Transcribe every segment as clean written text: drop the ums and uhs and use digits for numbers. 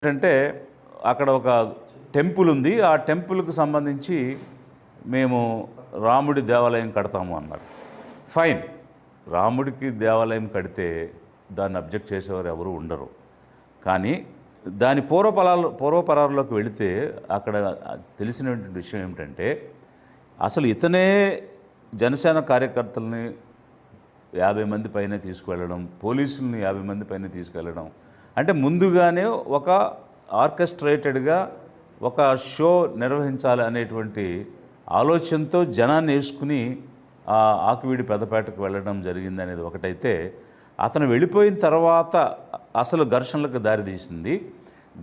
ఏంటంటే అక్కడ ఒక టెంపుల్ ఉంది. ఆ టెంపుల్కి సంబంధించి మేము రాముడి దేవాలయం కడతాము అన్నారు. ఫైన్, రాముడికి దేవాలయం కడితే దాన్ని అబ్జెక్ట్ చేసేవారు ఎవరు ఉండరు. కానీ దాని పూర్వపరాల్లోకి వెళితే అక్కడ తెలిసినటువంటి విషయం ఏమిటంటే, అసలు ఇతనే జనసేన కార్యకర్తల్ని 50 మంది పైన తీసుకువెళ్ళడం, పోలీసుల్ని 50 మంది పైన తీసుకెళ్ళడం, అంటే ముందుగానే ఒక ఆర్కెస్ట్రేటెడ్గా ఒక షో నిర్వహించాలి అనేటువంటి ఆలోచనతో జనాన్ని వేసుకుని ఆకివీడి పెద్దపేటకు వెళ్ళడం జరిగింది అనేది ఒకటైతే, అతను వెళ్ళిపోయిన తర్వాత అసలు ఘర్షణలకు దారితీసింది.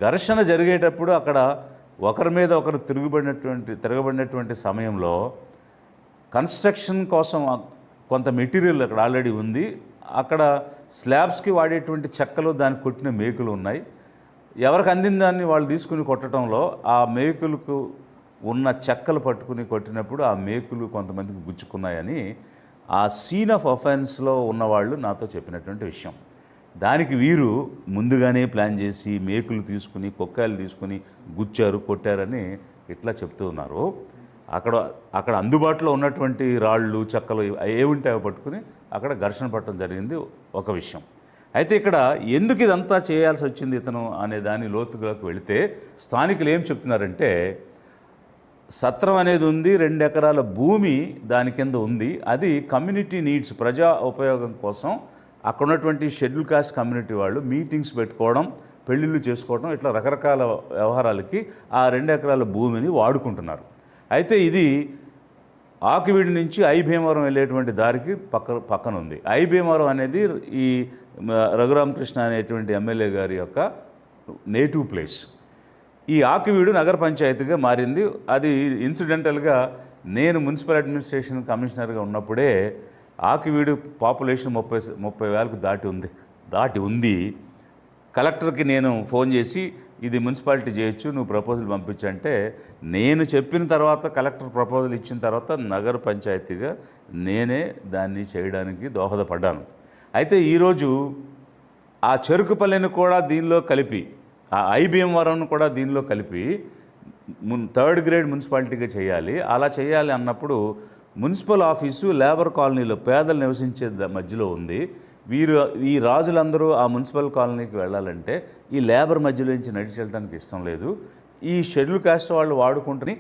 ఘర్షణ జరిగేటప్పుడు అక్కడ ఒకరి మీద ఒకరు తిరగబడినటువంటి సమయంలో కన్స్ట్రక్షన్ కోసం కొంత మెటీరియల్ అక్కడ ఆల్రెడీ ఉంది. అక్కడ స్లాబ్స్కి వాడేటువంటి చెక్కలు, దానికి కొట్టిన మేకులు ఉన్నాయి. ఎవరికి అందిన దాన్ని వాళ్ళు తీసుకుని కొట్టడంలో ఆ మేకులకు ఉన్న చెక్కలు పట్టుకుని కొట్టినప్పుడు ఆ మేకులు కొంతమందికి గుచ్చుకున్నాయని ఆ సీన్ ఆఫ్ అఫెన్స్లో ఉన్నవాళ్ళు నాతో చెప్పినటువంటి విషయం. దానికి వీరు ముందుగానే ప్లాన్ చేసి మేకులు తీసుకుని, కొక్కాయలు తీసుకుని గుచ్చారు, కొట్టారని ఇట్లా చెప్తూ ఉన్నారు. అక్కడ అందుబాటులో ఉన్నటువంటి రాళ్ళు, చెక్కలు ఏముంటే అవి పట్టుకుని అక్కడ ఘర్షణ పట్టడం జరిగింది ఒక విషయం. అయితే ఇక్కడ ఎందుకు ఇదంతా చేయాల్సి వచ్చింది ఇతను అనే దాని లోతులోకి వెళితే స్థానికులు ఏం చెప్తున్నారంటే, సత్రం అనేది ఉంది, 2 ఎకరాల భూమి దాని కింద ఉంది. అది కమ్యూనిటీ నీడ్స్, ప్రజా ఉపయోగం కోసం అక్కడ ఉన్నటువంటి షెడ్యూల్ కాస్ట్ కమ్యూనిటీ వాళ్ళు మీటింగ్స్ పెట్టుకోవడం, పెళ్ళిళ్ళు చేసుకోవడం, ఇట్లా రకరకాల వ్యవహారాలకి ఆ 2 ఎకరాల భూమిని వాడుకుంటున్నారు. అయితే ఇది ఆకివీడి నుంచి ఐ భీమవరం వెళ్ళేటువంటి దారికి పక్కన ఉంది. ఐ భీమవరం అనేది ఈ రఘురామకృష్ణ అనేటువంటి ఎమ్మెల్యే గారి యొక్క నేటివ్ ప్లేస్. ఈ ఆకివీడు నగర పంచాయతీగా మారింది. అది ఇన్సిడెంటల్గా నేను మున్సిపల్ అడ్మినిస్ట్రేషన్ కమిషనర్గా ఉన్నప్పుడే ఆకివీడు పాపులేషన్ 30,000కు దాటి ఉంది. కలెక్టర్కి నేను ఫోన్ చేసి ఇది మున్సిపాలిటీ చేయొచ్చు, నువ్వు ప్రపోజల్ పంపించంటే, నేను చెప్పిన తర్వాత కలెక్టర్ ప్రపోజల్ ఇచ్చిన తర్వాత నగర పంచాయతీగా నేనే దాన్ని చేయడానికి దోహదపడ్డాను. అయితే ఈరోజు ఆ చెరుకుపల్లిని కూడా దీనిలో కలిపి, ఆ ఐ భీమవరం కూడా దీనిలో కలిపి 3rd గ్రేడ్ మున్సిపాలిటీగా చేయాలి. అలా చేయాలి అన్నప్పుడు మున్సిపల్ ఆఫీసు లేబర్ కాలనీలో పేదలు నివసించే మధ్యలో ఉంది. ఈ రాజులందరూ ఆ మున్సిపల్ కాలనీకి వెళ్ళాలంటే ఈ లేబర్ మధ్యలో నుంచి నడిచి వెళ్ళడానికి ఇష్టం లేదు. ఈ షెడ్యూల్ కాస్ట్ వాళ్ళు వాడుకుంటుని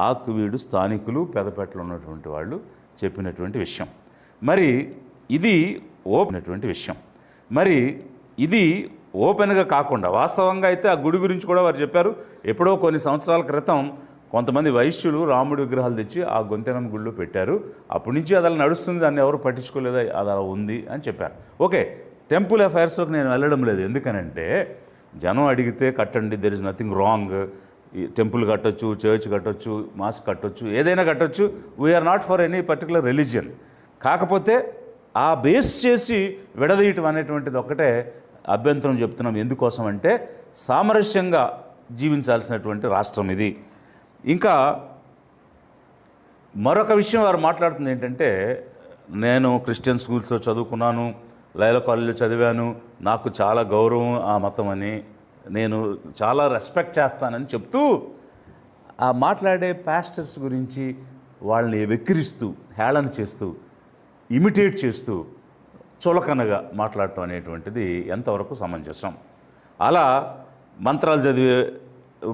ఆకివీడు స్థానికులు, పెదపేటలో ఉన్నటువంటి వాళ్ళు చెప్పినటువంటి విషయం. మరి ఇది ఓపెన్గా కాకుండా వాస్తవంగా అయితే ఆ గుడి గురించి కూడా వారు చెప్పారు. ఎప్పుడో కొన్ని సంవత్సరాల క్రితం కొంతమంది వైశ్యులు రాముడి విగ్రహాలు తెచ్చి ఆ గొంతెనం గుడిలో పెట్టారు. అప్పటి నుంచి అది అలా నడుస్తుంది, దాన్ని ఎవరు పట్టించుకోలేదా, అది అలా ఉంది అని చెప్పారు. ఓకే, టెంపుల్ అఫైర్స్లోకి నేను వెళ్ళడం లేదు. ఎందుకనంటే జనం అడిగితే కట్టండి, there is nothing wrong. Temple కట్టొచ్చు, చర్చ్ కట్టొచ్చు, మాస్క్ కట్టొచ్చు, ఏదైనా కట్టొచ్చు. We're not for any particular religion. కాకపోతే ఆ బేస్ చేసి విడదీయటం అనేటువంటిది ఒక్కటే అభ్యంతరం చెప్తున్నాం. ఎందుకోసం అంటే సామరస్యంగా జీవించాల్సినటువంటి రాష్ట్రం ఇది. ఇంకా మరొక విషయం వారు మాట్లాడుతుంది ఏంటంటే, నేను క్రిస్టియన్ స్కూల్స్లో చదువుకున్నాను, లైలా కాలేజీలో చదివాను, నాకు చాలా గౌరవం ఆ మతం అని, నేను చాలా రెస్పెక్ట్ చేస్తానని చెప్తూ ఆ మాట్లాడే పాస్టర్స్ గురించి వాళ్ళని వెక్కిరిస్తూ, హేళన చేస్తూ, ఇమిటేట్ చేస్తూ చులకనగా మాట్లాడటం అనేటువంటిది ఎంతవరకు సమంజసం? అలా మంత్రాలు చదివే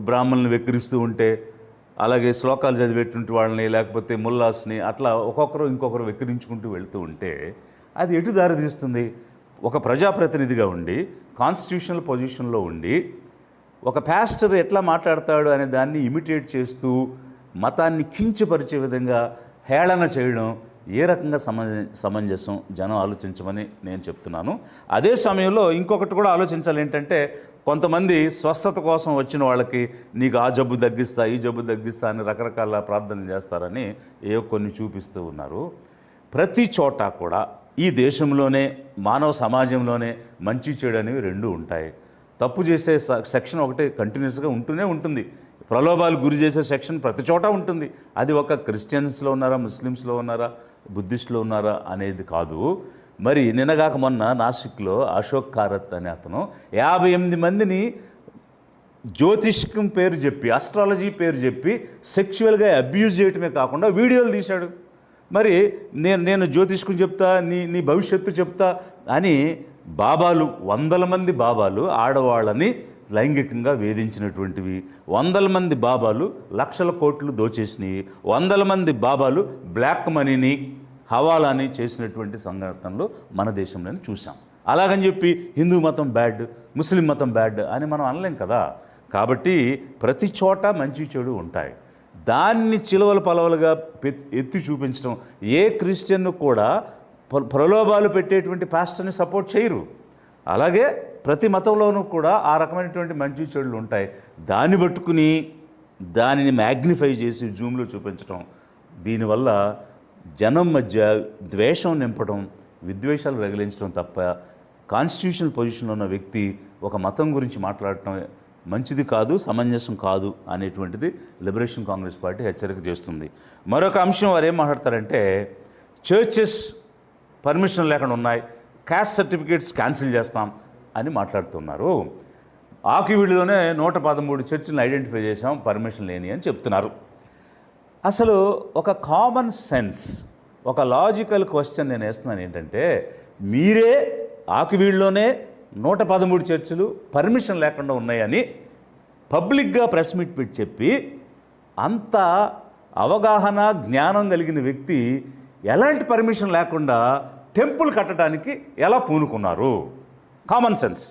బ్రాహ్మణులను వెక్కిరిస్తూ ఉంటే, అలాగే శ్లోకాలు చదివేటువంటి వాళ్ళని, లేకపోతే ముల్లాస్ని, అట్లా ఒక్కొక్కరు ఇంకొకరు వెక్కిరించుకుంటూ వెళుతూ ఉంటే అది ఎటు దారి తీస్తుంది? ఒక ప్రజాప్రతినిధిగా ఉండి, కాన్స్టిట్యూషనల్ పొజిషన్లో ఉండి, ఒక పాస్టర్ ఎట్లా మాట్లాడతాడు అనే దాన్ని ఇమిటేట్ చేస్తూ మతాన్ని కించపరిచే విధంగా హేళన చేయడం ఏ రకంగా సమంజసం? జనం ఆలోచించమని నేను చెప్తున్నాను. అదే సమయంలో ఇంకొకటి కూడా ఆలోచించాలి. ఏంటంటే, కొంతమంది స్వస్థత కోసం వచ్చిన వాళ్ళకి నీకు ఆ జబ్బు తగ్గిస్తా, ఈ జబ్బు తగ్గిస్తా అని రకరకాల ప్రార్థనలు చేస్తారని కొన్ని చూపిస్తూ ఉన్నారు. ప్రతి చోట కూడా ఈ దేశంలోనే, మానవ సమాజంలోనే మంచి చెడు అనేవి 2 ఉంటాయి. తప్పు చేసే సెక్షన్ ఒకటి కంటిన్యూస్గా ఉంటూనే ఉంటుంది. ప్రలోభాలు గురి చేసే సెక్షన్ ప్రతి చోట ఉంటుంది. అది ఒక క్రిస్టియన్స్లో ఉన్నారా, ముస్లిమ్స్లో ఉన్నారా, బుద్ధిస్టులో ఉన్నారా అనేది కాదు. మరి నిన్నగాక మొన్న నాసిక్లో అశోక్ కారత్ అనే అతను 58 మందిని జ్యోతిష్కం పేరు చెప్పి, ఆస్ట్రాలజీ పేరు చెప్పి సెక్షువల్గా అబ్యూజ్ చేయటమే కాకుండా వీడియోలు తీశాడు. మరి నేను జ్యోతిష్కం చెప్తా, నీ భవిష్యత్తు చెప్తా అని బాబాలు, వందల మంది బాబాలు ఆడవాళ్ళని లైంగికంగా వేధించినటువంటివి, వందల మంది బాబాలు లక్షల కోట్లు దోచేసినవి, వందల మంది బాబాలు బ్లాక్ మనీని హవాలాని చేసినటువంటి సంఘటనలు మన దేశంలోనే చూసాం. అలాగని చెప్పి హిందూ మతం బ్యాడ్, ముస్లిం మతం బ్యాడ్ అని మనం అనలేం కదా. కాబట్టి ప్రతి చోట మంచి చెడు ఉంటాయి. దాన్ని చిలవలు పలవలుగా ఎత్తి చూపించడం, ఏ క్రిస్టియన్ను కూడా ప్రలోభాలు పెట్టేటువంటి పాస్టర్ని సపోర్ట్ చేయరు. అలాగే ప్రతి మతంలోనూ కూడా ఆ రకమైనటువంటి మంచి చెడులు ఉంటాయి. దాన్ని పట్టుకుని దానిని మ్యాగ్నిఫై చేసి జూమ్లో చూపించడం, దీనివల్ల జనం మధ్య ద్వేషం నింపడం, విద్వేషాలు రగిలించడం తప్ప కాన్స్టిట్యూషనల్ పొజిషన్లో ఉన్న వ్యక్తి ఒక మతం గురించి మాట్లాడటం మంచిది కాదు, సమంజసం కాదు అనేటువంటిది లిబరేషన్ కాంగ్రెస్ పార్టీ హెచ్చరిక చేస్తుంది. మరొక అంశం వారు ఏం మాట్లాడతారంటే, చర్చెస్ పర్మిషన్ లేకుండా ఉన్నాయి, క్యాస్ట్ సర్టిఫికేట్స్ క్యాన్సిల్ చేస్తాం అని మాట్లాడుతున్నారు. ఆకివీడులోనే 113 చర్చిలను ఐడెంటిఫై చేసాం పర్మిషన్ లేని అని చెప్తున్నారు. అసలు ఒక కామన్ సెన్స్, ఒక లాజికల్ క్వశ్చన్ నేను వేస్తున్నాను ఏంటంటే, మీరే ఆకివీడులోనే 113 చర్చిలు పర్మిషన్ లేకుండా ఉన్నాయని పబ్లిక్గా ప్రెస్ మీట్ పెట్టి చెప్పి, అంత అవగాహన జ్ఞానం కలిగిన వ్యక్తి ఎలాంటి పర్మిషన్ లేకుండా టెంపుల్ కట్టడానికి ఎలా పూనుకున్నారు? Common sense.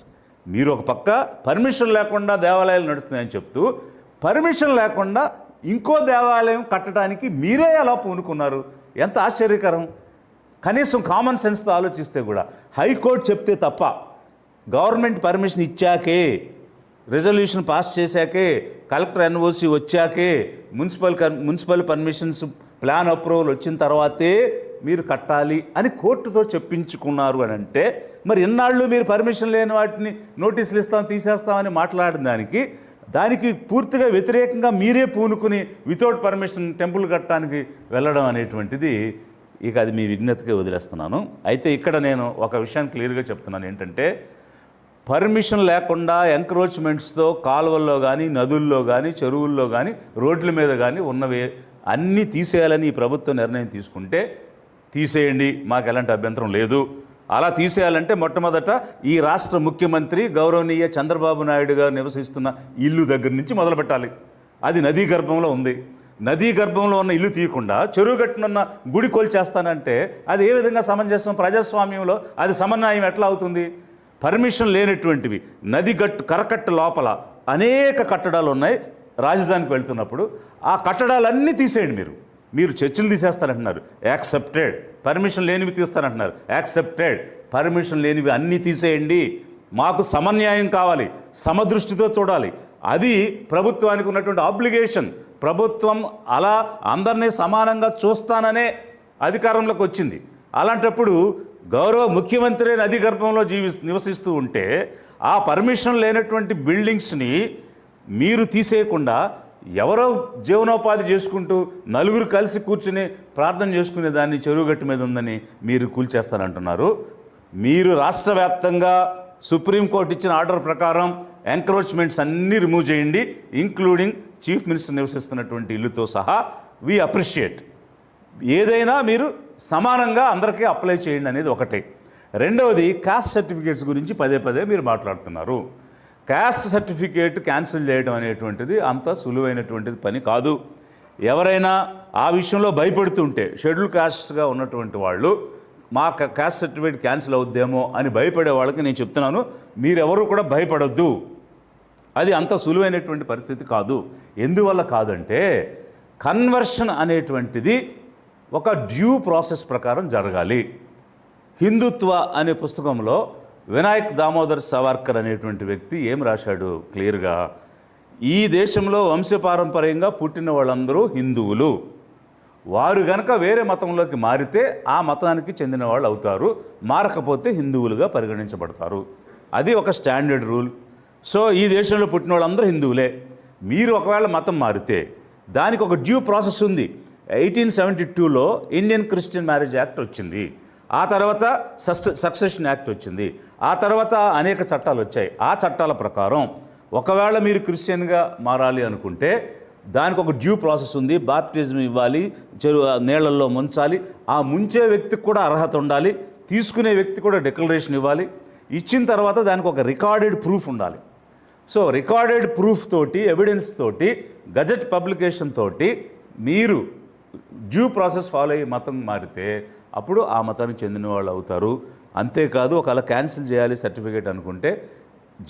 మీరు ఒక పక్క పర్మిషన్ లేకుండా దేవాలయాలు నడుస్తున్నాయని చెప్తూ, పర్మిషన్ లేకుండా ఇంకో దేవాలయం కట్టడానికి మీరే ఎలా పూనుకున్నారు? ఎంత ఆశ్చర్యకరం. కనీసం కామన్ సెన్స్తో ఆలోచిస్తే కూడా, హైకోర్టు చెప్తే తప్ప, గవర్నమెంట్ పర్మిషన్ ఇచ్చాకే, రెజల్యూషన్ పాస్ చేశాకే, కలెక్టర్ ఎన్ఓసి వచ్చాకే, మున్సిపల్ పర్మిషన్స్ ప్లాన్ అప్రూవల్ వచ్చిన తర్వాతే మీరు కట్టాలి అని కోర్టుతో చెప్పించుకున్నారు అని అంటే, మరి ఎన్నాళ్ళు మీరు పర్మిషన్ లేని వాటిని నోటీసులు ఇస్తాం, తీసేస్తామని మాట్లాడిన దానికి పూర్తిగా వ్యతిరేకంగా మీరే పూనుకుని వితౌట్ పర్మిషన్ టెంపుల్ కట్టడానికి వెళ్ళడం అనేటువంటిది, ఇక అది మీ విజ్ఞతకే వదిలేస్తున్నాను. అయితే ఇక్కడ నేను ఒక విషయాన్ని క్లియర్గా చెప్తున్నాను ఏంటంటే, పర్మిషన్ లేకుండా ఎంక్రోచ్మెంట్స్తో కాలువల్లో కానీ, నదుల్లో కానీ, చెరువుల్లో కానీ, రోడ్ల మీద కానీ ఉన్నవి అన్నీ తీసేయాలని ఈ ప్రభుత్వం నిర్ణయం తీసుకుంటే తీసేయండి, మాకు ఎలాంటి అభ్యంతరం లేదు. అలా తీసేయాలంటే మొట్టమొదట ఈ రాష్ట్ర ముఖ్యమంత్రి గౌరవనీయ చంద్రబాబు నాయుడు గారు నివసిస్తున్న ఇల్లు దగ్గర నుంచి మొదలుపెట్టాలి. అది నదీ గర్భంలో ఉంది. నదీ గర్భంలో ఉన్న ఇల్లు తీయకుండా చెరువు గట్టునున్న గుడి కూల్చేస్తానంటే అది ఏ విధంగా సమంజసం? ప్రజాస్వామ్యంలో అది సమన్వయం ఎట్లా అవుతుంది? పర్మిషన్ లేనటువంటివి నది కరకట్ట లోపల అనేక కట్టడాలు ఉన్నాయి. రాజధానికి వెళ్తున్నప్పుడు ఆ కట్టడాలన్నీ తీసేయండి. మీరు చర్చిలు తీసేస్తారంటున్నారు, యాక్సెప్టెడ్. పర్మిషన్ లేనివి తీస్తారంటున్నారు, యాక్సెప్టెడ్. పర్మిషన్ లేనివి అన్నీ తీసేయండి. మాకు సమన్యాయం కావాలి, సమదృష్టితో చూడాలి. అది ప్రభుత్వానికి ఉన్నటువంటి ఆబ్లిగేషన్. ప్రభుత్వం అలా అందరినీ సమానంగా చూస్తాననే అధికారంలోకి వచ్చింది. అలాంటప్పుడు గౌరవ ముఖ్యమంత్రి నది గర్భంలో నివసిస్తూ ఉంటే ఆ పర్మిషన్ లేనటువంటి బిల్డింగ్స్ని మీరు తీసేయకుండా ఎవరో జీవనోపాధి చేసుకుంటూ నలుగురు కలిసి కూర్చుని ప్రార్థన చేసుకునే దాన్ని చెరువుగట్టు మీద ఉందని మీరు కూల్చేస్తారంటున్నారు. మీరు రాష్ట్ర వ్యాప్తంగా సుప్రీంకోర్టు ఇచ్చిన ఆర్డర్ ప్రకారం ఎంక్రోచ్మెంట్స్ అన్నీ రిమూవ్ చేయండి, ఇంక్లూడింగ్ చీఫ్ మినిస్టర్ నివసిస్తున్నటువంటి ఇల్లుతో సహా. We appreciate. ఏదైనా మీరు సమానంగా అందరికీ అప్లై చేయండి అనేది ఒకటే. రెండవది, కాస్ట్ సర్టిఫికేట్స్ గురించి పదే మీరు మాట్లాడుతున్నారు. కాస్ట్ సర్టిఫికేట్ క్యాన్సిల్ చేయడం అనేటువంటిది అంత సులువైనటువంటిది పని కాదు. ఎవరైనా ఆ విషయంలో భయపడుతుంటే, షెడ్యూల్ కాస్ట్గా ఉన్నటువంటి వాళ్ళు మా కాస్ట్ సర్టిఫికేట్ క్యాన్సిల్ అవుద్దేమో అని భయపడే వాళ్ళకి నేను చెప్తున్నాను, మీరెవరూ కూడా భయపడొద్దు. అది అంత సులువైనటువంటి పరిస్థితి కాదు. ఎందువల్ల కాదంటే, కన్వర్షన్ అనేటువంటిది ఒక డ్యూ ప్రాసెస్ ప్రకారం జరగాలి. హిందుత్వ అనే పుస్తకంలో వినాయక్ దామోదర్ సావర్కర్ అనేటువంటి వ్యక్తి ఏం రాశాడు క్లియర్గా, ఈ దేశంలో వంశపారంపర్యంగా పుట్టిన వాళ్ళందరూ హిందువులు. వారు గనక వేరే మతంలోకి మారితే ఆ మతానికి చెందిన వాళ్ళు అవుతారు, మారకపోతే హిందువులుగా పరిగణించబడతారు. అది ఒక స్టాండర్డ్ రూల్. సో ఈ దేశంలో పుట్టిన వాళ్ళందరూ హిందువులే. మీరు ఒకవేళ మతం మారితే దానికి ఒక డ్యూ ప్రాసెస్ ఉంది. 1872లో ఇండియన్ క్రిస్టియన్ మ్యారేజ్ యాక్ట్ వచ్చింది. ఆ తర్వాత సక్సెషన్ యాక్ట్ వచ్చింది. ఆ తర్వాత అనేక చట్టాలు వచ్చాయి. ఆ చట్టాల ప్రకారం ఒకవేళ మీరు క్రిస్టియన్గా మారాలి అనుకుంటే దానికి ఒక డ్యూ ప్రాసెస్ ఉంది. బాప్టిజం ఇవ్వాలి, నీళ్ళల్లో ముంచాలి, ఆ ముంచే వ్యక్తికి కూడా అర్హత ఉండాలి, తీసుకునే వ్యక్తి కూడా డిక్లరేషన్ ఇవ్వాలి. ఇచ్చిన తర్వాత దానికి ఒక రికార్డెడ్ ప్రూఫ్ ఉండాలి. సో రికార్డెడ్ ప్రూఫ్ తోటి, ఎవిడెన్స్ తోటి, గజెట్ పబ్లికేషన్ తోటి మీరు డ్యూ ప్రాసెస్ ఫాలో అయ్యి మతం మారితే అప్పుడు ఆ మతానికి చెందిన వాళ్ళు అవుతారు. అంతేకాదు ఒకవేళ క్యాన్సిల్ చేయాలి సర్టిఫికేట్ అనుకుంటే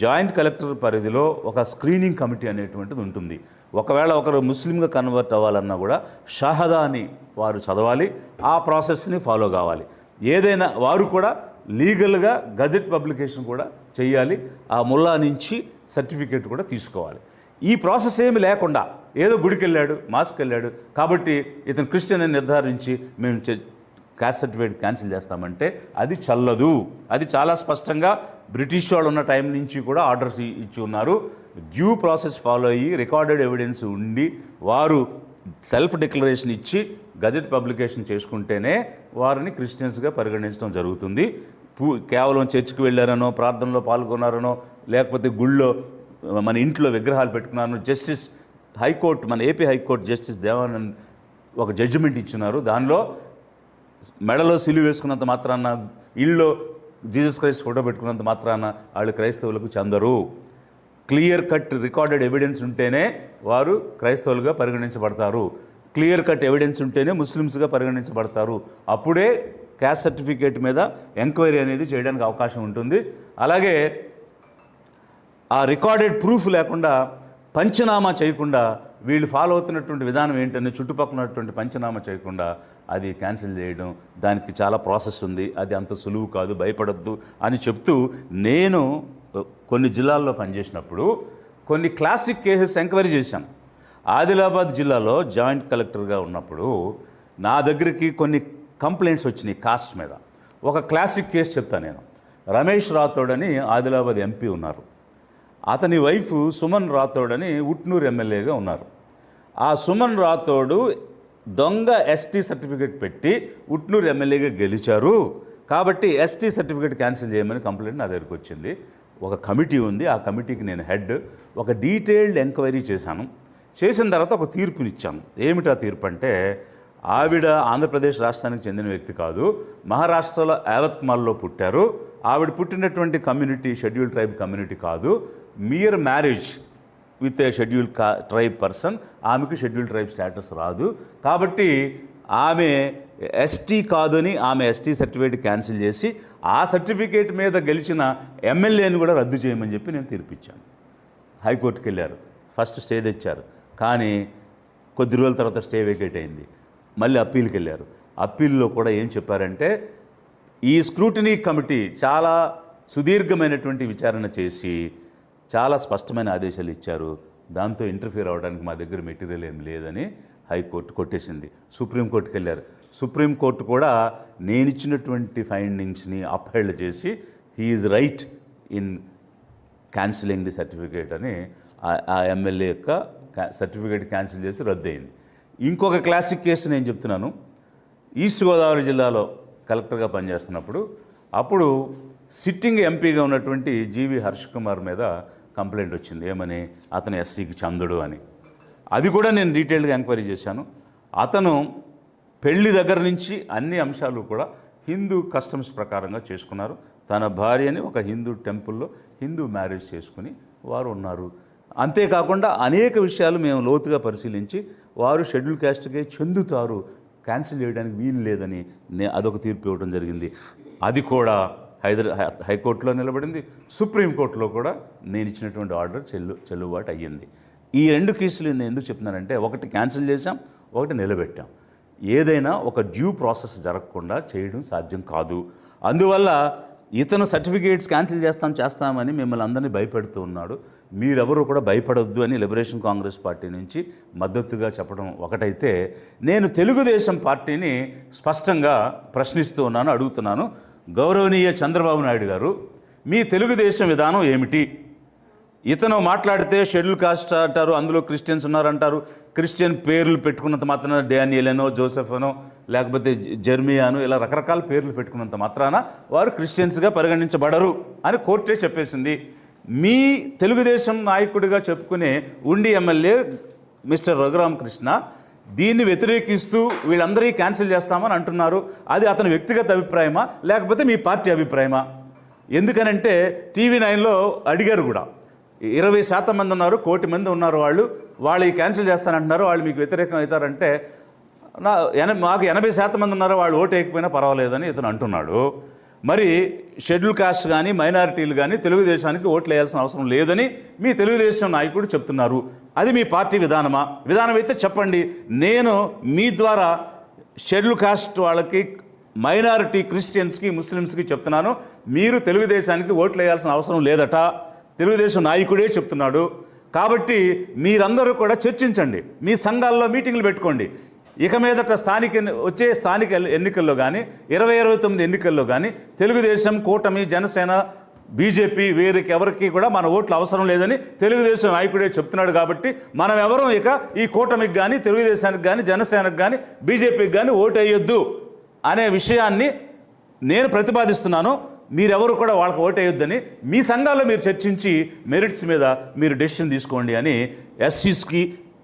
జాయింట్ కలెక్టర్ పరిధిలో ఒక స్క్రీనింగ్ కమిటీ అనేటువంటిది ఉంటుంది. ఒకవేళ ఒకరు ముస్లింగా కన్వర్ట్ అవ్వాలన్నా కూడా షహదా అని వారు చదవాలి, ఆ ప్రాసెస్ని ఫాలో కావాలి. ఏదైనా వారు కూడా లీగల్గా గజెట్ పబ్లికేషన్ కూడా చేయాలి, ఆ ముల్లా నుంచి సర్టిఫికేట్ కూడా తీసుకోవాలి. ఈ ప్రాసెస్ ఏమి లేకుండా ఏదో గుడికి వెళ్ళాడు, మాస్కి వెళ్ళాడు కాబట్టి ఇతను క్రిస్టియన్ అని నిర్ధారించి మేము క్యాస్ట్ సర్టిఫికేట్ క్యాన్సిల్ చేస్తామంటే అది చల్లదు. అది చాలా స్పష్టంగా బ్రిటిష్ వాళ్ళు ఉన్న టైం నుంచి కూడా ఆర్డర్స్ ఇచ్చి ఉన్నారు. డ్యూ ప్రాసెస్ ఫాలో అయ్యి రికార్డెడ్ ఎవిడెన్స్ ఉండి వారు సెల్ఫ్ డిక్లరేషన్ ఇచ్చి గజెట్ పబ్లికేషన్ చేసుకుంటేనే వారిని క్రిస్టియన్స్గా పరిగణించడం జరుగుతుంది. కేవలం చర్చికి వెళ్ళారనో, ప్రార్థనలో పాల్గొన్నారనో, లేకపోతే గుళ్ళో మన ఇంట్లో విగ్రహాలు పెట్టుకున్నారనో జస్టిస్ హైకోర్టు, మన ఏపీ హైకోర్టు జస్టిస్ దేవానంద్ ఒక జడ్జిమెంట్ ఇచ్చినారు. దానిలో మెడలో సిలువ వేసుకున్నంత మాత్రాన, ఇళ్ళలో జీసస్ క్రైస్ట్ ఫోటో పెట్టుకున్నంత మాత్రాన వాళ్ళు క్రైస్తవులకు చెందరు. క్లియర్ కట్ రికార్డెడ్ ఎవిడెన్స్ ఉంటేనే వారు క్రైస్తవులుగా పరిగణించబడతారు. క్లియర్ కట్ ఎవిడెన్స్ ఉంటేనే ముస్లిమ్స్గా పరిగణించబడతారు. అప్పుడే క్యాస్ట్ సర్టిఫికేట్ మీద ఎంక్వైరీ అనేది చేయడానికి అవకాశం ఉంటుంది. అలాగే ఆ రికార్డెడ్ ప్రూఫ్ లేకుండా, పంచనామా చేయకుండా, వీళ్ళు ఫాలో అవుతున్నటువంటి విధానం ఏంటని చుట్టుపక్కల ఉన్నటువంటి పంచనామా చేయకుండా అది క్యాన్సిల్ చేయడం, దానికి చాలా ప్రాసెస్ ఉంది, అది అంత సులువు కాదు, భయపడద్దు అని చెప్తూ నేను కొన్ని జిల్లాల్లో పనిచేసినప్పుడు కొన్ని క్లాసిక్ కేసెస్ ఎంక్వైరీ చేశాను. ఆదిలాబాద్ జిల్లాలో జాయింట్ కలెక్టర్గా ఉన్నప్పుడు నా దగ్గరికి కొన్ని కంప్లైంట్స్ వచ్చినాయి కాస్ట్ మీద. ఒక క్లాసిక్ కేసు చెప్తాను నేను. రమేష్ రాథోడ్ అని ఆదిలాబాద్ ఎంపీ ఉన్నారు. అతని వైఫ్ సుమన్ రాథోడ్ అని ఉట్నూరు ఎమ్మెల్యేగా ఉన్నారు. ఆ సుమన్ రాథోడు దొంగ ఎస్టీ సర్టిఫికేట్ పెట్టి ఉట్నూరు ఎమ్మెల్యేగా గెలిచారు కాబట్టి ఎస్టీ సర్టిఫికేట్ క్యాన్సిల్ చేయమని కంప్లైంట్ నా దగ్గరికి వచ్చింది. ఒక కమిటీ ఉంది, ఆ కమిటీకి నేను హెడ్. ఒక డీటెయిల్డ్ ఎంక్వైరీ చేశాను. చేసిన తర్వాత ఒక తీర్పునిచ్చాను. ఏమిటా తీర్పు అంటే, ఆవిడ ఆంధ్రప్రదేశ్ రాష్ట్రానికి చెందిన వ్యక్తి కాదు, మహారాష్ట్రలో యావత్మాల్లో పుట్టారు. ఆవిడ పుట్టినటువంటి కమ్యూనిటీ షెడ్యూల్డ్ ట్రైబ్ కమ్యూనిటీ కాదు. Mere marriage with a scheduled tribe person, ఆమెకు షెడ్యూల్డ్ ట్రైబ్ స్టేటస్ రాదు. కాబట్టి ఆమె ఎస్టీ కాదని ఆమె ఎస్టీ సర్టిఫికేట్ క్యాన్సిల్ చేసి ఆ సర్టిఫికేట్ మీద గెలిచిన ఎమ్మెల్యేని కూడా రద్దు చేయమని చెప్పి నేను తీర్పిచ్చాను. హైకోర్టుకి వెళ్ళారు, ఫస్ట్ స్టే తెచ్చారు, కానీ కొద్ది రోజుల తర్వాత స్టే వేకేట్ అయింది. మళ్ళీ అప్పీల్కి వెళ్ళారు. అప్పీల్లో కూడా ఏం చెప్పారంటే, ఈ స్క్రూటినీ కమిటీ చాలా సుదీర్ఘమైనటువంటి విచారణ చేసి చాలా స్పష్టమైన ఆదేశాలు ఇచ్చారు, దాంతో ఇంటర్ఫియర్ అవ్వడానికి మా దగ్గర మెటీరియల్ ఏం లేదని హైకోర్టు కొట్టేసింది. సుప్రీంకోర్టుకి వెళ్ళారు. సుప్రీంకోర్టు కూడా నేను ఇచ్చినటువంటి ఫైండింగ్స్ని అప్హెల్డ్ చేసి he is right in cancelling the certificate అని ఆ ఎమ్మెల్యే యొక్క సర్టిఫికేట్ క్యాన్సిల్ చేసి రద్దయింది. ఇంకొక క్లాసిక్ కేసు నేను చెప్తున్నాను. ఈస్ట్ గోదావరి జిల్లాలో కలెక్టర్గా పనిచేస్తున్నప్పుడు అప్పుడు సిట్టింగ్ ఎంపీగా ఉన్నటువంటి జీవి హర్ష్ కుమార్ మీద కంప్లైంట్ వచ్చింది. ఏమని, అతను ఎస్సీకి చందుడు అని. అది కూడా నేను డీటెయిల్డ్గా ఎంక్వైరీ చేశాను. అతను పెళ్లి దగ్గర నుంచి అన్ని అంశాలు కూడా హిందూ కస్టమ్స్ ప్రకారంగా చేసుకున్నారు. తన భార్యని ఒక హిందూ టెంపుల్లో హిందూ మ్యారేజ్ చేసుకుని వారు ఉన్నారు. అంతేకాకుండా అనేక విషయాలు మేము లోతుగా పరిశీలించి వారు షెడ్యూల్ క్యాస్ట్కే చెందుతారు, క్యాన్సిల్ చేయడానికి వీలు లేదని అదొక తీర్పు ఇవ్వడం జరిగింది. అది కూడా హైకోర్టులో నిలబడింది. సుప్రీంకోర్టులో కూడా నేను ఇచ్చినటువంటి ఆర్డర్ చెల్లుబాటు అయ్యింది. ఈ రెండు కేసులు నేను ఎందుకు చెప్తున్నానంటే, ఒకటి క్యాన్సిల్ చేశాం, ఒకటి నిలబెట్టాం. ఏదైనా ఒక డ్యూ ప్రాసెస్ జరగకుండా చేయడం సాధ్యం కాదు. అందువల్ల ఇతను సర్టిఫికేట్స్ క్యాన్సిల్ చేస్తామని మిమ్మల్ని అందరినీ భయపెడుతూ ఉన్నాడు. మీరెవరూ కూడా భయపడొద్దు అని లిబరేషన్ కాంగ్రెస్ పార్టీ నుంచి మద్దతుగా చెప్పడం ఒకటైతే, నేను తెలుగుదేశం పార్టీని స్పష్టంగా ప్రశ్నిస్తూ ఉన్నాను, అడుగుతున్నాను. గౌరవనీయ చంద్రబాబు నాయుడు గారు, మీ తెలుగుదేశం విధానం ఏమిటి? ఇతను మాట్లాడితే షెడ్యూల్ కాస్ట్ అంటారు, అందులో క్రిస్టియన్స్ ఉన్నారంటారు. క్రిస్టియన్ పేర్లు పెట్టుకున్నంత మాత్రాన డానియల్ అనో, జోసెఫ్ అనో, లేకపోతే జెర్మియాను, ఇలా రకరకాల పేర్లు పెట్టుకున్నంత మాత్రాన వారు క్రిస్టియన్స్గా పరిగణించబడరు అని కోర్టే చెప్పేసింది. మీ తెలుగుదేశం నాయకుడిగా చెప్పుకునే ఉండి ఎమ్మెల్యే మిస్టర్ రఘురామకృష్ణ దీన్ని వ్యతిరేకిస్తూ వీళ్ళందరికీ క్యాన్సిల్ చేస్తామని అంటున్నారు. అది అతని వ్యక్తిగత అభిప్రాయమా లేకపోతే మీ పార్టీ అభిప్రాయమా? ఎందుకనంటే టీవీ9లో అడిగారు కూడా, 20% మంది ఉన్నారు, 1 కోటి మంది ఉన్నారు, వాళ్ళు క్యాన్సిల్ చేస్తానంటున్నారు, వాళ్ళు మీకు వ్యతిరేకం అవుతారంటే మాకు 80% మంది ఉన్నారు, వాళ్ళు ఓటు వేయకపోయినా పర్వాలేదని ఇతను అంటున్నాడు. మరి షెడ్యూల్ కాస్ట్ కానీ మైనారిటీలు కానీ తెలుగుదేశానికి ఓట్లు వేయాల్సిన అవసరం లేదని మీ తెలుగుదేశం నాయకుడు చెప్తున్నారు. అది మీ పార్టీ విధానమా? విధానం అయితే చెప్పండి. నేను మీ ద్వారా షెడ్యూల్ కాస్ట్ వాళ్ళకి, మైనారిటీ క్రిస్టియన్స్కి, ముస్లిమ్స్కి చెప్తున్నాను, మీరు తెలుగుదేశానికి ఓట్లు వేయాల్సిన అవసరం లేదట తెలుగుదేశం నాయకుడే చెప్తున్నాడు. కాబట్టి మీరందరూ కూడా చర్చించండి, మీ సంఘాల్లో మీటింగ్లు పెట్టుకోండి. ఇక మీదట వచ్చే స్థానిక ఎన్నికల్లో కానీ 2029 ఎన్నికల్లో కానీ తెలుగుదేశం, కూటమి, జనసేన, బీజేపీ వీరికి ఎవరికి కూడా మన ఓట్లు అవసరం లేదని తెలుగుదేశం నాయకుడే చెప్తున్నాడు. కాబట్టి మనం ఎవరూ ఇక ఈ కూటమికి కానీ, తెలుగుదేశానికి కానీ, జనసేనకు కానీ, బీజేపీకి కానీ ఓటు వేయొద్దు అనే విషయాన్ని నేను ప్రతిపాదిస్తున్నాను. మీరెవరు కూడా వాళ్ళకి ఓటు వేయొద్దని మీ సంఘాల్లో మీరు చర్చించి మెరిట్స్ మీద మీరు డెసిషన్ తీసుకోండి అని ఎస్సీస్కి,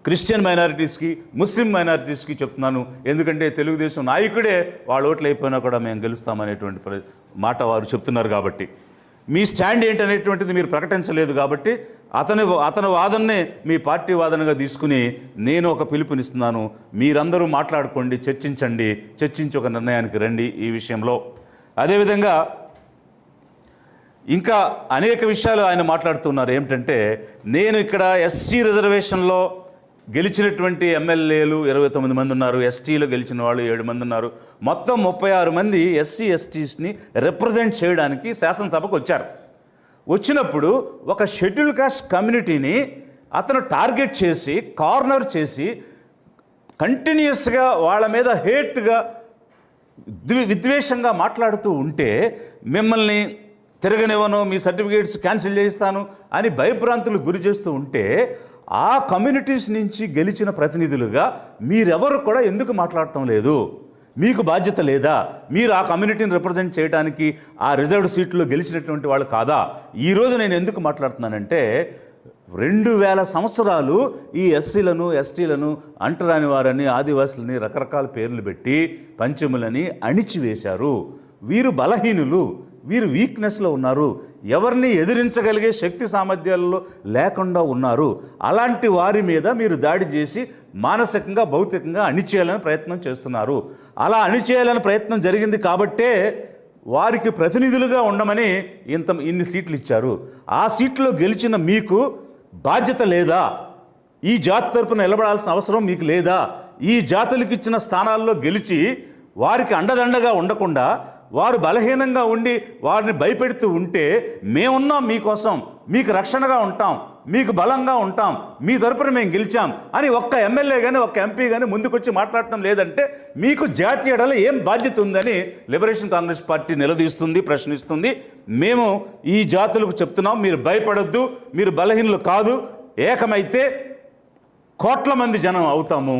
క్రిస్టియన్ మైనారిటీస్కి, ముస్లిం మైనారిటీస్కి చెప్తున్నాను. ఎందుకంటే తెలుగుదేశం నాయకుడే వాళ్ళ ఓట్లు అయిపోయినా కూడా మేము గెలుస్తామనేటువంటి మాట వారు చెప్తున్నారు. కాబట్టి మీ స్టాండ్ ఏంటనేటువంటిది మీరు ప్రకటించలేదు. కాబట్టి అతని వాదననే మీ పార్టీ వాదనగా తీసుకుని నేను ఒక పిలుపునిస్తున్నాను. మీరందరూ మాట్లాడుకోండి, చర్చించి ఒక నిర్ణయానికి రండి ఈ విషయంలో. అదేవిధంగా ఇంకా అనేక విషయాలు ఆయన మాట్లాడుతున్నారు. ఏమిటంటే, నేను ఇక్కడ ఎస్సీ రిజర్వేషన్లో గెలిచినటువంటి ఎమ్మెల్యేలు 29 మంది ఉన్నారు, ఎస్టీలో గెలిచిన వాళ్ళు 7 మంది ఉన్నారు, మొత్తం 36 మంది ఎస్సీ ఎస్టీస్ని రిప్రజెంట్ చేయడానికి శాసనసభకు వచ్చారు. వచ్చినప్పుడు ఒక షెడ్యూల్ కాస్ట్ కమ్యూనిటీని అతను టార్గెట్ చేసి, కార్నర్ చేసి, కంటిన్యూస్గా వాళ్ళ మీద హేట్గా, విద్వేషంగా మాట్లాడుతూ ఉంటే, మిమ్మల్ని తిరగనివ్వను, మీ సర్టిఫికేట్స్ క్యాన్సిల్ చేయిస్తాను అని భయభ్రాంతులు గురి చేస్తూ ఉంటే, ఆ కమ్యూనిటీస్ నుంచి గెలిచిన ప్రతినిధులుగా మీరెవరు కూడా ఎందుకు మాట్లాడటం లేదు? మీకు బాధ్యత లేదా? మీరు ఆ కమ్యూనిటీని రిప్రజెంట్ చేయడానికి ఆ రిజర్వ్డ్ సీట్లో గెలిచినటువంటి వాళ్ళు కాదా? ఈరోజు నేను ఎందుకు మాట్లాడుతున్నానంటే, 2000 సంవత్సరాలు ఈ ఎస్సీలను, ఎస్టీలను, అంటరాని వారని, ఆదివాసులని రకరకాల పేర్లు పెట్టి పంచములని అణిచివేశారు. వీరు బలహీనులు, వీరు వీక్నెస్లో ఉన్నారు, ఎవరిని ఎదిరించగలిగే శక్తి సామర్థ్యాలలో లేకుండా ఉన్నారు. అలాంటి వారి మీద మీరు దాడి చేసి మానసికంగా, భౌతికంగా అణిచేయాలని ప్రయత్నం చేస్తున్నారు. అలా అణిచేయాలని ప్రయత్నం జరిగింది కాబట్టే వారికి ప్రతినిధులుగా ఉండమని ఇన్ని సీట్లు ఇచ్చారు. ఆ సీట్లో గెలిచిన మీకు బాధ్యత లేదా? ఈ జాతి తరపున నిలబడాల్సిన అవసరం మీకు లేదా? ఈ జాతులకు ఇచ్చిన స్థానాల్లో గెలిచి వారికి అండదండగా ఉండకుండా వారు బలహీనంగా ఉండి వారిని భయపెడుతూ ఉంటే, మేమున్నాం మీకోసం, మీకు రక్షణగా ఉంటాం, మీకు బలంగా ఉంటాం, మీ తరపున మేము గెలిచాం అని ఒక్క ఎమ్మెల్యే కానీ, ఒక్క ఎంపీ కానీ ముందుకొచ్చి మాట్లాడటం లేదంటే మీకు జాతీయ ఎడల ఏం బాధ్యత ఉందని లిబరేషన్ కాంగ్రెస్ పార్టీ నిలదీస్తుంది, ప్రశ్నిస్తుంది. మేము ఈ జాతులకు చెప్తున్నాం, మీరు భయపడొద్దు, మీరు బలహీనులు కాదు, ఏకమైతే కోట్ల మంది జనం అవుతాము.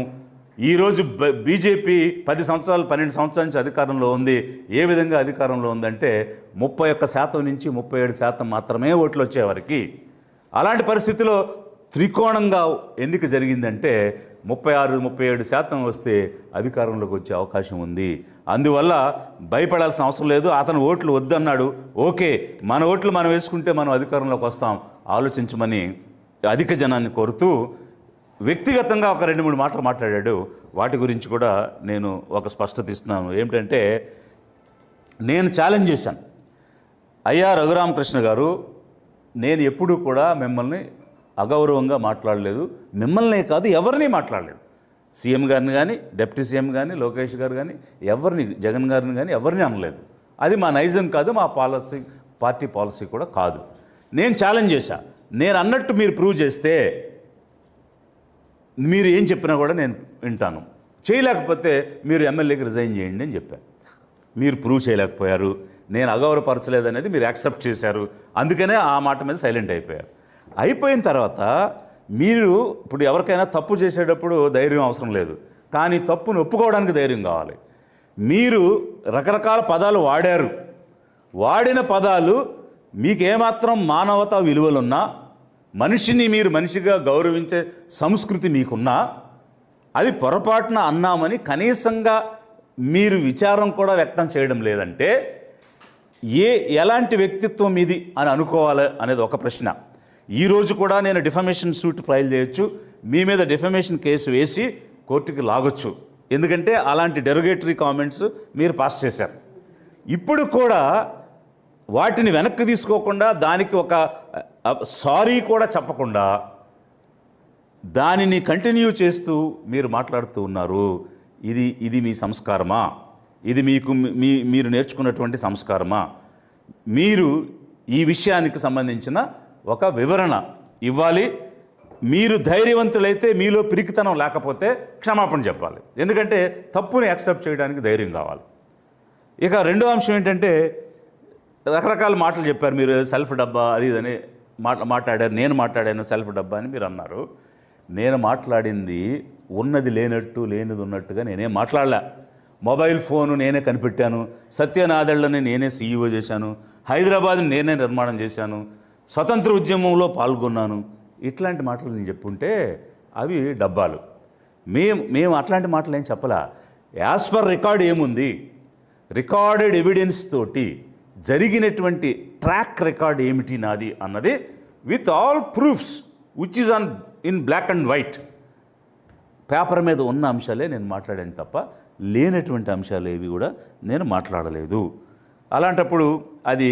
ఈరోజు బీజేపీ 10 సంవత్సరాలు, 12 సంవత్సరాల నుంచి అధికారంలో ఉంది. ఏ విధంగా అధికారంలో ఉందంటే 31% నుంచి 37% మాత్రమే ఓట్లు వచ్చేవారికి. అలాంటి పరిస్థితిలో త్రికోణంగా ఎన్నిక జరిగిందంటే 36-37% వస్తే అధికారంలోకి వచ్చే అవకాశం ఉంది. అందువల్ల భయపడాల్సిన అవసరం లేదు. అతను ఓట్లు వద్దన్నాడు, ఓకే, మన ఓట్లు మనం వేసుకుంటే మనం అధికారంలోకి వస్తాం, ఆలోచించమని అధిక జనాన్ని కోరుతూ వ్యక్తిగతంగా ఒక 2-3 మాటలు మాట్లాడాడు. వాటి గురించి కూడా నేను ఒక స్పష్టత ఇస్తున్నాను. ఏమిటంటే, నేను ఛాలెంజ్ చేశాను, అయ్యా రఘురామకృష్ణ గారు, నేను ఎప్పుడూ కూడా మిమ్మల్ని అగౌరవంగా మాట్లాడలేదు, మిమ్మల్నే కాదు ఎవరిని మాట్లాడలేదు. సీఎం గారిని కానీ, డిప్యూటీ సీఎం కానీ, లోకేష్ గారు కానీ, ఎవరిని, జగన్ గారిని కానీ ఎవరిని అనలేదు. అది మా నైజం కాదు, మా పార్టీ పాలసీ కూడా కాదు. నేను ఛాలెంజ్ చేశా, నేను అన్నట్టు మీరు ప్రూవ్ చేస్తే మీరు ఏం చెప్పినా కూడా నేను వింటాను, చేయలేకపోతే మీరు ఎమ్మెల్యేకి రిజైన్ చేయండి అని చెప్పాను. మీరు ప్రూవ్ చేయలేకపోయారు, నేను అగౌరవపరచలేదనేది మీరు యాక్సెప్ట్ చేశారు. అందుకనే ఆ మాట మీద సైలెంట్ అయిపోయారు. అయిపోయిన తర్వాత మీరు ఇప్పుడు ఎవరికైనా తప్పు చేసేటప్పుడు ధైర్యం అవసరం లేదు, కానీ తప్పును ఒప్పుకోవడానికి ధైర్యం కావాలి. మీరు రకరకాల పదాలు వాడారు, వాడిన పదాలు మీకేమాత్రం మానవతా విలువలున్నా, మనిషిని మీరు మనిషిగా గౌరవించే సంస్కృతి మీకున్నా, అది పొరపాటున అన్నామని కనీసంగా మీరు విచారం కూడా వ్యక్తం చేయడం లేదంటే ఎలాంటి వ్యక్తిత్వం ఇది అని అనుకోవాలి అనేది ఒక ప్రశ్న. ఈరోజు కూడా నేను డిఫమేషన్ సూట్ ఫైల్ చేయొచ్చు, మీ మీద డిఫమేషన్ కేసు వేసి కోర్టుకి లాగొచ్చు, ఎందుకంటే అలాంటి డెరోగేటరీ కామెంట్స్ మీరు పాస్ చేశారు. ఇప్పుడు కూడా వాటిని వెనక్కి తీసుకోకుండా, దానికి ఒక సారీ కూడా చెప్పకుండా దానిని కంటిన్యూ చేస్తూ మీరు మాట్లాడుతూ ఉన్నారు. ఇది మీ సంస్కారమా? ఇది మీరు నేర్చుకున్నటువంటి సంస్కారమా? మీరు ఈ విషయానికి సంబంధించిన ఒక వివరణ ఇవ్వాలి. మీరు ధైర్యవంతులైతే, మీలో పిరికితనం లేకపోతే క్షమాపణ చెప్పాలి, ఎందుకంటే తప్పుని యాక్సెప్ట్ చేయడానికి ధైర్యం కావాలి. ఇక రెండో అంశం ఏంటంటే, రకరకాల మాటలు చెప్పారు మీరు. సెల్ఫ్ డబ్బా అది ఇదని మాట్లాడారు. నేను మాట్లాడాను సెల్ఫ్ డబ్బా అని మీరు అన్నారు. నేను మాట్లాడింది ఉన్నది లేనట్టు, లేనిది ఉన్నట్టుగా నేనేం మాట్లాడలే. మొబైల్ ఫోను నేనే కనిపెట్టాను, సత్యనాదెళ్లని నేనే సీఈఓ చేశాను, హైదరాబాద్ని నేనే నిర్మాణం చేశాను, స్వతంత్ర ఉద్యమంలో పాల్గొన్నాను, ఇట్లాంటి మాటలు నేను చెప్పుంటే అవి డబ్బాలు. మేము అట్లాంటి మాటలు ఏం చెప్పలా. యాజ్ పర్ రికార్డ్ ఏముంది, రికార్డెడ్ ఎవిడెన్స్ తోటి జరిగినటువంటి ట్రాక్ రికార్డ్ ఏమిటి నాది అన్నది with all proofs which is in black and white, paper మీద ఉన్న అంశాలే నేను మాట్లాడాను తప్ప లేనటువంటి అంశాలు ఏవి కూడా నేను మాట్లాడలేదు. అలాంటప్పుడు అది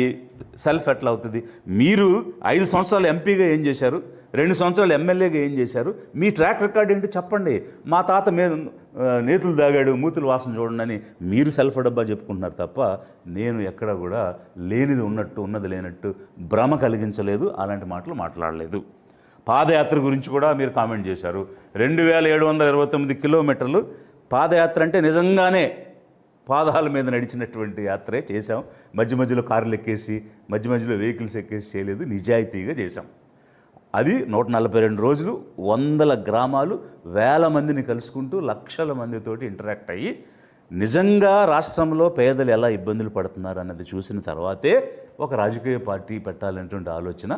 సెల్ఫ్ ఎట్లా అవుతుంది? మీరు 5 సంవత్సరాలు ఎంపీగా ఏం చేశారు, 2 సంవత్సరాలు ఎమ్మెల్యేగా ఏం చేశారు, మీ ట్రాక్ రికార్డ్ ఏంటి చెప్పండి. మా తాత మీద నేతులు దాగాడు, మూతులు వాసన చూడండి అని మీరు సెల్ఫ్ డబ్బా చెప్పుకుంటున్నారు తప్ప నేను ఎక్కడ కూడా లేనిది ఉన్నట్టు, ఉన్నది లేనట్టు భ్రమ కలిగించలేదు, అలాంటి మాటలు మాట్లాడలేదు. పాదయాత్ర గురించి కూడా మీరు కామెంట్ చేశారు. 2729 కిలోమీటర్లు పాదయాత్ర అంటే నిజంగానే పాదాల మీద నడిచినటువంటి యాత్రే చేశాం. మధ్య మధ్యలో కార్లు ఎక్కేసి, మధ్య మధ్యలో వెహికల్స్ ఎక్కేసి చేయలేదు, నిజాయితీగా చేశాం. అది 142 రోజులు, 100 గ్రామాలు, 1000 మందిని కలుసుకుంటూ, లక్షల మందితోటి ఇంటరాక్ట్ అయ్యి నిజంగా రాష్ట్రంలో పేదలు ఎలా ఇబ్బందులు పడుతున్నారు అన్నది చూసిన తర్వాతే ఒక రాజకీయ పార్టీ పెట్టాలనేటువంటి ఆలోచన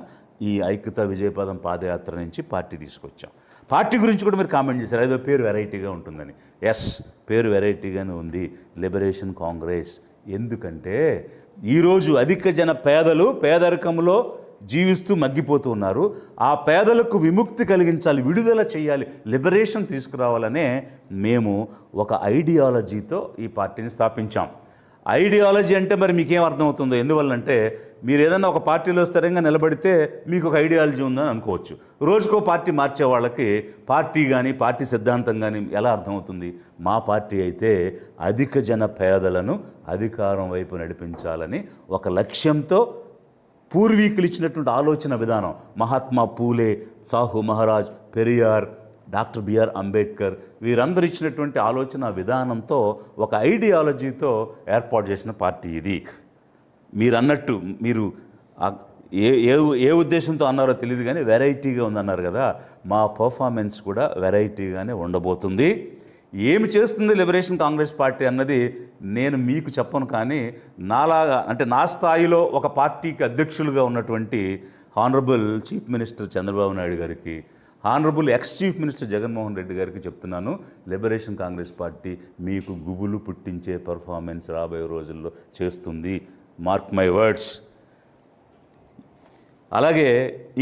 ఈ ఐక్యతా విజయపదం పాదయాత్ర నుంచి పార్టీ తీసుకొచ్చాం. పార్టీ గురించి కూడా మీరు కామెంట్ చేశారు, ఏదో పేరు వెరైటీగా ఉంటుందని. ఎస్, పేరు వెరైటీగానే ఉంది, లిబరేషన్ కాంగ్రెస్. ఎందుకంటే ఈరోజు అధిక జన పేదలు పేదరికంలో జీవిస్తూ మగ్గిపోతూ ఉన్నారు. ఆ పేదలకు విముక్తి కలిగించాలి, విడుదల చేయాలి, లిబరేషన్ తీసుకురావాలనే మేము ఒక ఐడియాలజీతో ఈ పార్టీని స్థాపించాం. ఐడియాలజీ అంటే మరి మీకేం అర్థమవుతుందో? ఎందువల్లంటే మీరు ఏదైనా ఒక పార్టీలో స్థిరంగా నిలబడితే మీకు ఒక ఐడియాలజీ ఉందని అనుకోవచ్చు. రోజుకో పార్టీ మార్చే వాళ్ళకి పార్టీ కానీ పార్టీ సిద్ధాంతం కానీ ఎలా అర్థమవుతుంది? మా పార్టీ అయితే అధిక జన పేదలను అధికారం వైపు నడిపించాలని ఒక లక్ష్యంతో పూర్వీకులు ఇచ్చినటువంటి ఆలోచన విధానం, మహాత్మా పూలే, సాహు మహారాజ్, పెరియార్, డాక్టర్ బిఆర్ అంబేద్కర్ వీరందరూ ఇచ్చినటువంటి ఆలోచన విధానంతో ఒక ఐడియాలజీతో ఏర్పాటు చేసిన పార్టీ ఇది. మీరు అన్నట్టు మీరు ఏ ఉద్దేశంతో అన్నారో తెలియదు కానీ వెరైటీగా ఉందన్నారు కదా, మా పర్ఫార్మెన్స్ కూడా వెరైటీగానే ఉండబోతుంది. ఏమి చేస్తుంది లిబరేషన్ కాంగ్రెస్ పార్టీ అన్నది నేను మీకు చెప్పను, కానీ నాలాగా అంటే నా స్థాయిలో ఒక పార్టీకి అధ్యక్షులుగా ఉన్నటువంటి honourable chief minister Chandrababu Naidu గారికి, honourable ex chief minister Jaganmohan Reddy గారికి చెప్తున్నాను, లిబరేషన్ కాంగ్రెస్ పార్టీ మీకు గుబులు పుట్టించే పర్ఫార్మెన్స్ రాబోయే రోజుల్లో చేస్తుంది. Mark my words. అలాగే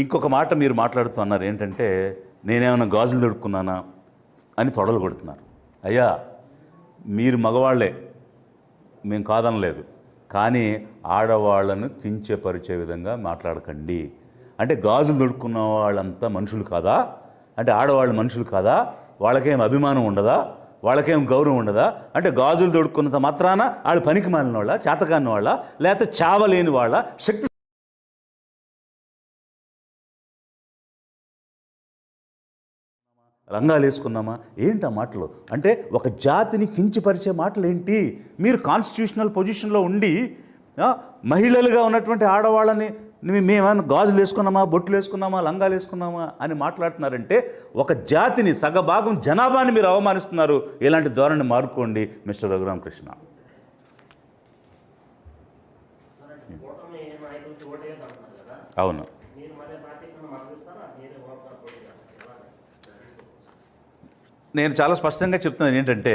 ఇంకొక మాట మీరు మాట్లాడుతున్నారు ఏంటంటే, నేనేమైనా గాజులు దొడుక్కున్నానా అని తొడలు కొడుతున్నారు. అయ్యా, మీరు మగవాళ్లే, మేము కాదనలేదు, కానీ ఆడవాళ్లను కించపరిచే విధంగా మాట్లాడకండి. అంటే గాజులు దొడుక్కున్న వాళ్ళంతా మనుషులు కాదా? అంటే ఆడవాళ్ళు మనుషులు కాదా? వాళ్ళకేం అభిమానం ఉండదా? వాళ్ళకేం గౌరవం ఉండదా? అంటే గాజులు దొడుక్కున్నంత మాత్రాన వాళ్ళు పనికి మాలిన వాళ్ళ, చేతకాని వాళ్ళ, లేకపోతే చావలేని వాళ్ళ, శక్తి రంగాలు వేసుకున్నామా ఏంటి ఆ మాటలు? అంటే ఒక జాతిని కించపరిచే మాటలు ఏంటి? మీరు కాన్స్టిట్యూషనల్ పొజిషన్లో ఉండి మహిళలుగా ఉన్నటువంటి ఆడవాళ్ళని మేమేమైనా గాజులు వేసుకున్నామా, బొట్లు వేసుకున్నామా, లంగాలు వేసుకున్నామా అని మాట్లాడుతున్నారంటే ఒక జాతిని, సగభాగం జనాభాని మీరు అవమానిస్తున్నారు. ఇలాంటి ధోరణి మారుకోండి మిస్టర్ రఘురామకృష్ణ. అవును. నేను చాలా స్పష్టంగా చెప్తున్నాను ఏంటంటే,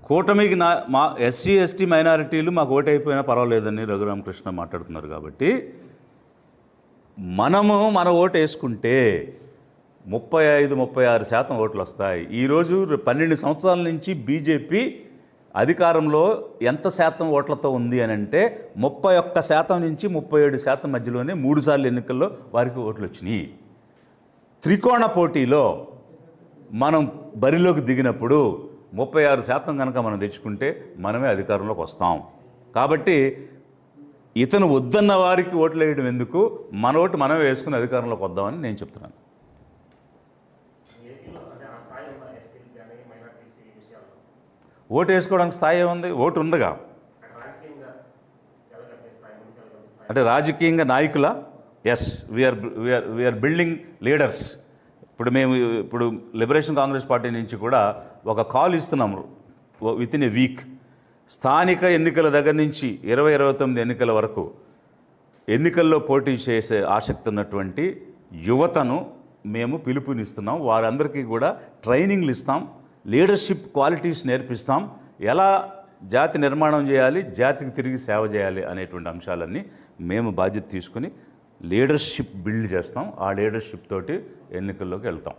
కూటమికి మా ఎస్సీ ఎస్టీ మైనారిటీలు మాకు ఓటు అయిపోయినా పర్వాలేదని రఘురామకృష్ణ మాట్లాడుతున్నారు కాబట్టి, మనము మన ఓటు వేసుకుంటే 35-36% ఓట్లు వస్తాయి. ఈరోజు 12 సంవత్సరాల నుంచి బీజేపీ అధికారంలో ఎంత శాతం ఓట్లతో ఉంది అని అంటే 31% నుంచి 37% మధ్యలోనే 3 సార్లు ఎన్నికల్లో వారికి ఓట్లు వచ్చినాయి. త్రికోణ పోటీలో మనం బరిలోకి దిగినప్పుడు 36% కనుక మనం తెచ్చుకుంటే మనమే అధికారంలోకి వస్తాం. కాబట్టి ఇతను వద్దన్న వారికి ఓట్లు వేయడం ఎందుకు, మన ఓటు మనమే వేసుకుని అధికారంలోకి వద్దామని నేను చెప్తున్నాను. ఓటు వేసుకోవడానికి స్థాయి ఏముంది? ఓటు ఉందిగా. అంటే రాజకీయంగా నాయకుల ఎస్ వీఆర్ బిల్డింగ్ లీడర్స్. ఇప్పుడు లిబరేషన్ కాంగ్రెస్ పార్టీ నుంచి కూడా ఒక కాల్ ఇస్తున్నాము విత్ ఇన్ ఏ వీక్. స్థానిక ఎన్నికల దగ్గర నుంచి 2029 ఎన్నికల వరకు ఎన్నికల్లో పోటీ చేసే ఆసక్తి ఉన్నటువంటి యువతను మేము పిలుపునిస్తున్నాం. వారందరికీ కూడా ట్రైనింగ్లు ఇస్తాం, లీడర్షిప్ క్వాలిటీస్ నేర్పిస్తాం, ఎలా జాతి నిర్మాణం చేయాలి, జాతికి తిరిగి సేవ చేయాలి అనేటువంటి అంశాలన్నీ మేము బాధ్యత తీసుకుని లీడర్షిప్ బిల్డ్ చేస్తాం. ఆ లీడర్షిప్ తోటి ఎన్నికల్లోకి వెళ్తాం.